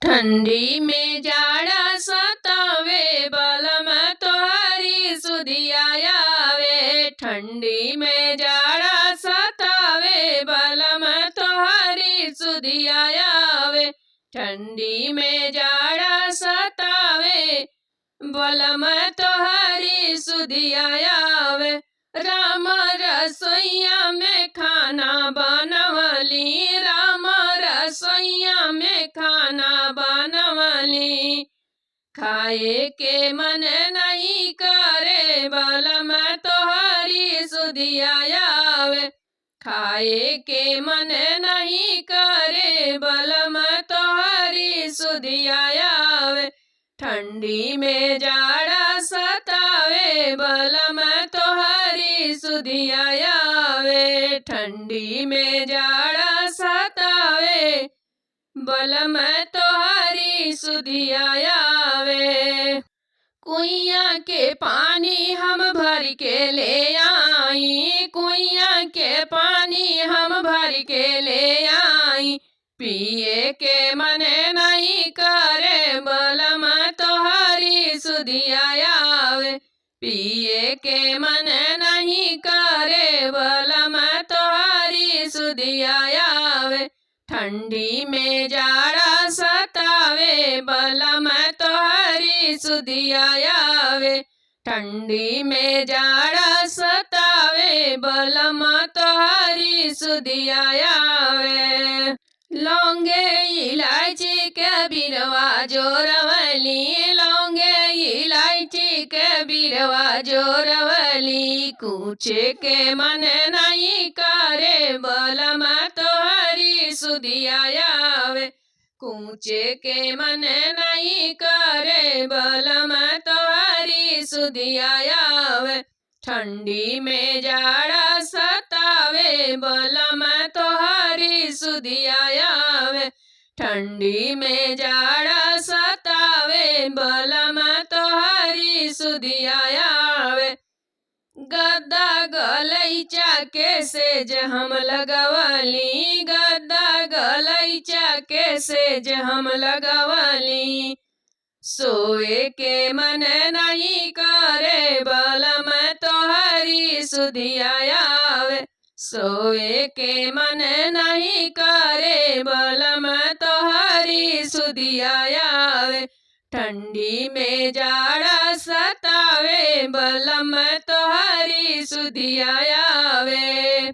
ठंडी में जाड़ा सतावे बलम तोहरी सुधिया आवे। ठंडी में जाड़ा सतावे बलम तोहरी सुधिया आवे। ठंडी में जाड़ा सतावे बलम तोहरी सुधिया आवे। राम रसोइया में खाना बनवली, राम रसोइया में खाना बनवली। खाए के मन नहीं करे बलम तोहरी सुधिया आवे। खाए के मन नहीं करे बलम तोहरी सुधिया आवे। ठंडी में जाड़ा सतावे बलम तोहरी सुधिया आवे। ठंडी में जाड़ा सतावे बलम तोहरी सुधिया आवे। कुइया के पानी हम भर के ले आई, कुइया के पानी हम भर के ले आई। पिए के मन नहीं करे बलम तोहरी सुधिया आवे। पिए के मन नहीं करे बलम तोहरी सुधिया आवे। ठंडी में जाड़ा सतावे बलम तोहरी सुधिया आवे। ठंडी में जाड़ा सतावे बलम तोहरी सुधिया आवे। लौंगे इलायची के बिरवा जोरवली, लौंगे इलायची के बिरवा जोरवली। कूचे के मन नहीं करे बलम तोहरी सुधिया आवे। कूचे के मन नहीं करे बलम तोहरी सुधिया आवे। ठंडी में जाड़ा सतावे बलम तोहरी सुधिया आवे। ठंडी में जाड़ा सतावे बलम तोहरी सुधिया आवे। गद्दा गलैचा के सेज हम लगवली, गद्दा गलैचा के सेज हम लगवली। सोए के मन नहीं करे बलम तोहरी सुधिया आवे। सोए के मन नहीं करे बलम तोहरी सुधिया आवे। ठंडी में जाड़ा सतावे बलम तोहरी सुधिया आवे।